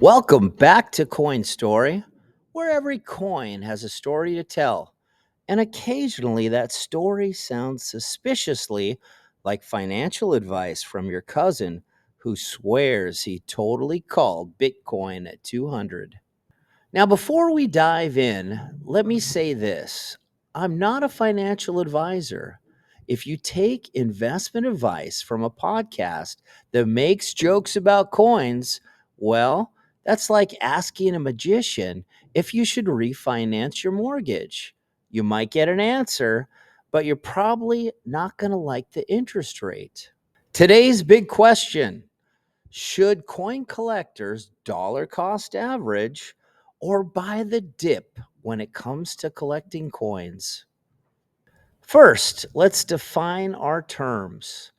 Welcome back to Coin Story, where every coin has a story to tell. And occasionally that story sounds suspiciously like financial advice from your cousin who swears he totally called Bitcoin at 200. Now, before we dive in, let me say this. I'm not a financial advisor. If you take investment advice from a podcast that makes jokes about coins, well, that's like asking a magician if you should refinance your mortgage. You might get an answer, but you're probably not going to like the interest rate. Today's big question: should coin collectors dollar cost average or buy the dip when it comes to collecting coins? First, let's define our terms.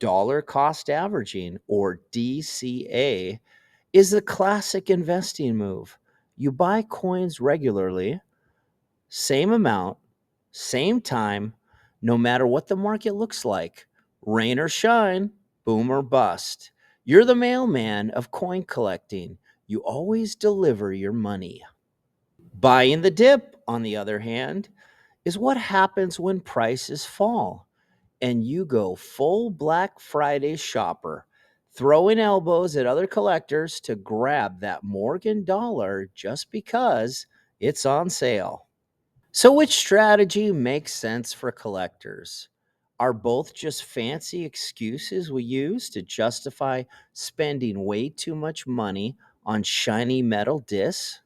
Dollar cost averaging, or DCA, is the classic investing move. You buy coins regularly, same amount, same time, no matter what the market looks like. Rain or shine, boom or bust. You're the mailman of coin collecting. You always deliver your money. Buying the dip, on the other hand, is what happens when prices fall and you go full Black Friday shopper, throwing elbows at other collectors to grab that Morgan dollar just because it's on sale. So, which strategy makes sense for collectors? Are both just fancy excuses we use to justify spending way too much money on shiny metal discs?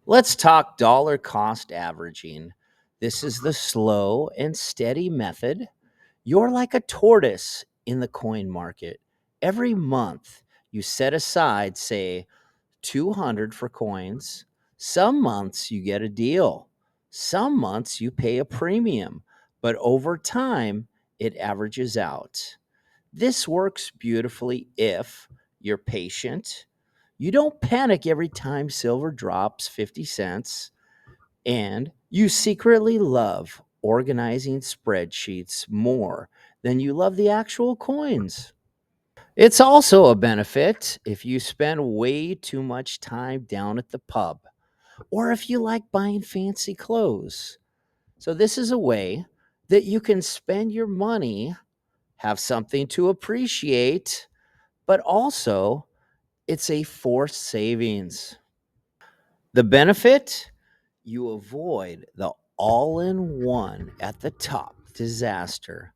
Let's talk dollar cost averaging. This is the slow and steady method. You're like a tortoise in the coin market. Every month, you set aside, say, 200 for coins. Some months you get a deal. Some months you pay a premium, but over time it averages out. This works beautifully if you're patient. You don't panic every time silver drops 50 cents, and you secretly love organizing spreadsheets more than you love the actual coins. It's also a benefit if you spend way too much time down at the pub or if you like buying fancy clothes. So, this is a way that you can spend your money, have something to appreciate, but also it's a forced savings. The benefit: you avoid the all in one at the top disaster.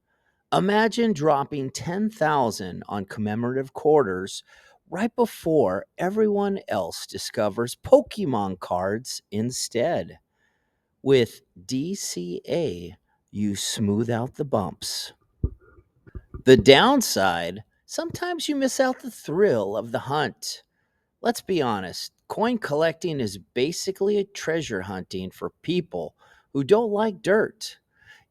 Imagine dropping 10,000 on commemorative quarters right before everyone else discovers Pokemon cards instead. With DCA, you smooth out the bumps. The downside: sometimes you miss out the thrill of the hunt. Let's be honest, coin collecting is basically a treasure hunting for people who don't like dirt.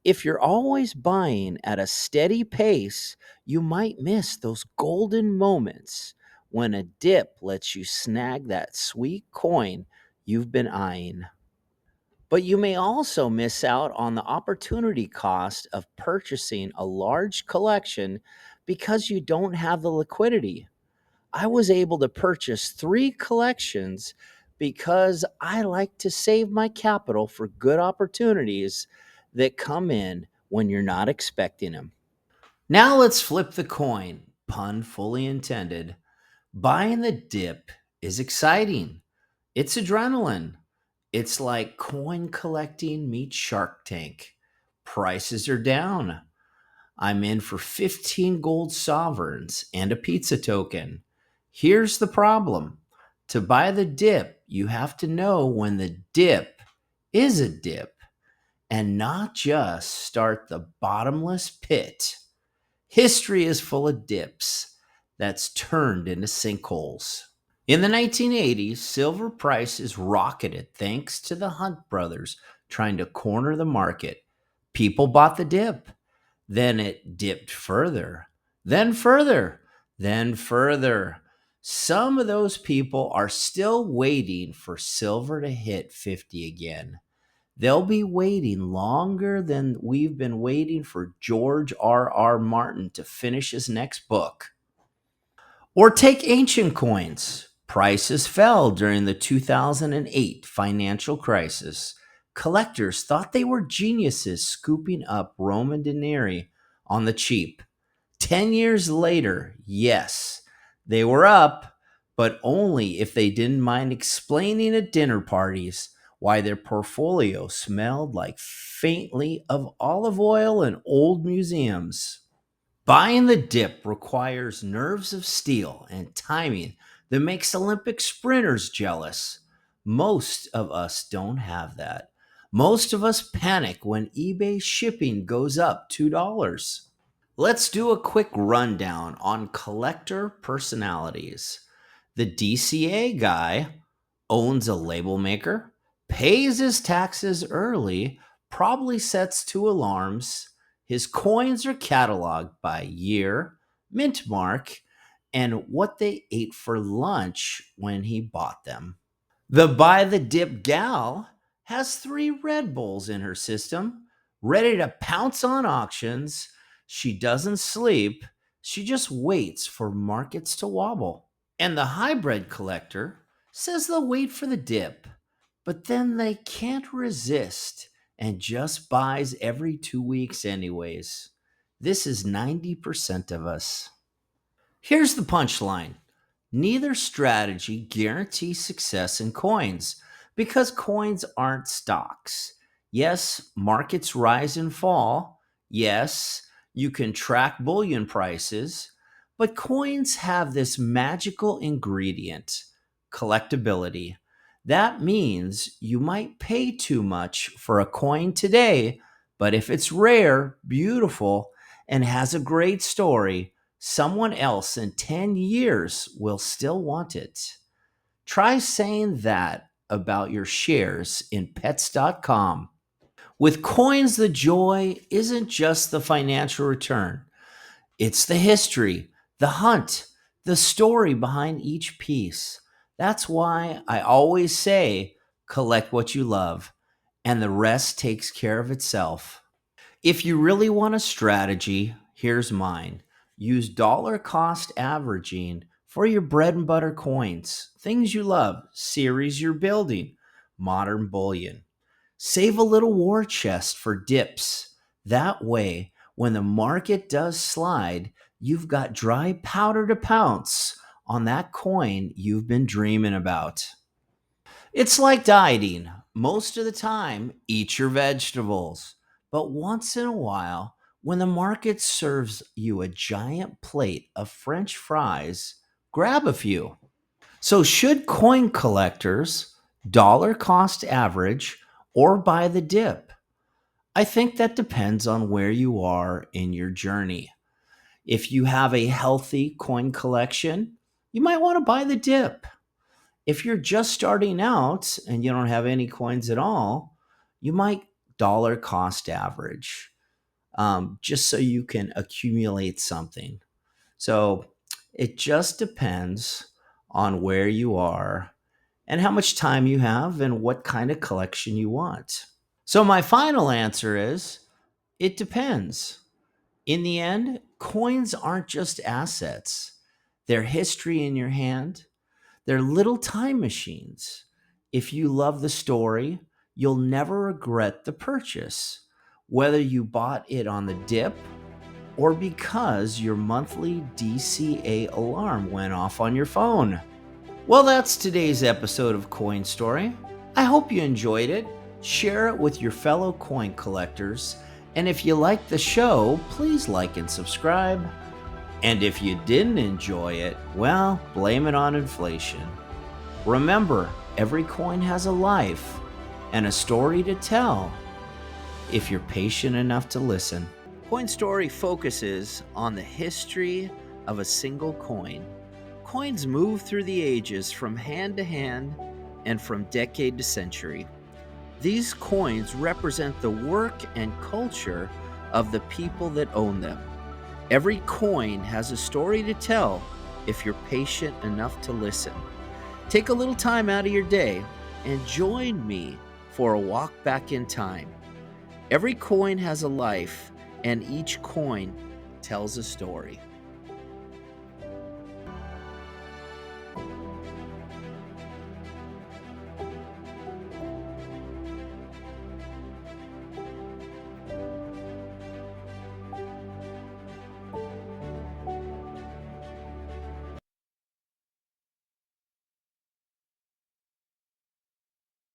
If you're always buying at a steady pace, you might miss those golden moments when a dip lets you snag that sweet coin you've been eyeing. But you may also miss out on the opportunity cost of purchasing a large collection because you don't have the liquidity. I was able to purchase three collections because I like to save my capital for good opportunities that come in when you're not expecting them. Now let's flip the coin, pun fully intended. Buying the dip is exciting. It's adrenaline. It's like coin collecting meets Shark Tank. Prices are down. I'm in for 15 gold sovereigns and a pizza token. Here's the problem: to buy the dip, you have to know when the dip is a dip and not just start the bottomless pit. History is full of dips that's turned into sinkholes. In the 1980s, silver prices rocketed thanks to the Hunt brothers trying to corner the market. People bought the dip. Then it dipped further, then further, then further. Some of those people are still waiting for silver to hit 50 again. They'll be waiting longer than we've been waiting for George R. Martin to finish his next book. Or take ancient coins. Prices fell during the 2008 financial crisis. Collectors thought they were geniuses scooping up Roman denarii on the cheap. 10 years later, yes, they were up, but only if they didn't mind explaining at dinner parties why their portfolio smelled like faintly of olive oil and old museums. Buying the dip requires nerves of steel and timing that makes Olympic sprinters jealous. Most of us don't have that. Most of us panic when eBay shipping goes up $2. Let's do a quick rundown on collector personalities. The DCA guy owns a label maker, pays his taxes early, probably sets two alarms. His coins are cataloged by year, mint mark, and what they ate for lunch when he bought them. The buy the dip gal has three Red Bulls in her system, ready to pounce on auctions. She doesn't sleep, she just waits for markets to wobble. And the hybrid collector says they'll wait for the dip, but then they can't resist and just buys every 2 weeks, anyways. This is 90% of us. Here's the punchline: neither strategy guarantees success in coins because coins aren't stocks. Yes, markets rise and fall. Yes, you can track bullion prices, but coins have this magical ingredient: collectability. That means you might pay too much for a coin today, but if it's rare, beautiful, and has a great story, someone else in 10 years will still want it. Try saying that about your shares in pets.com. With coins, the joy isn't just the financial return, it's the history, the hunt, the story behind each piece. That's why I always say collect what you love, and the rest takes care of itself. If you really want a strategy, here's mine. Use dollar cost averaging for your bread and butter coins, things you love, series you're building, modern bullion. Save a little war chest for dips. That way, when the market does slide, you've got dry powder to pounce on that coin you've been dreaming about. It's like dieting. Most of the time, eat your vegetables. But once in a while, when the market serves you a giant plate of French fries, grab a few. So, should coin collectors dollar cost average or buy the dip? I think that depends on where you are in your journey. If you have a healthy coin collection, you might want to buy the dip. If you're just starting out and you don't have any coins at all, you might dollar cost average, just so you can accumulate something. So it just depends on where you are and how much time you have and what kind of collection you want. So my final answer is it depends. In the end, coins aren't just assets, they're history in your hand. They're little time machines. If you love the story, you'll never regret the purchase, whether you bought it on the dip or because your monthly DCA alarm went off on your phone. Well, that's today's episode of Coin Story. I hope you enjoyed it. Share it with your fellow coin collectors. And if you like the show, please like and subscribe. And if you didn't enjoy it, well, blame it on inflation. Remember, every coin has a life and a story to tell if you're patient enough to listen. Coin Story focuses on the history of a single coin. Coins move through the ages from hand to hand and from decade to century. These coins represent the work and culture of the people that own them. Every coin has a story to tell if you're patient enough to listen. Take a little time out of your day and join me for a walk back in time. Every coin has a life, and each coin tells a story.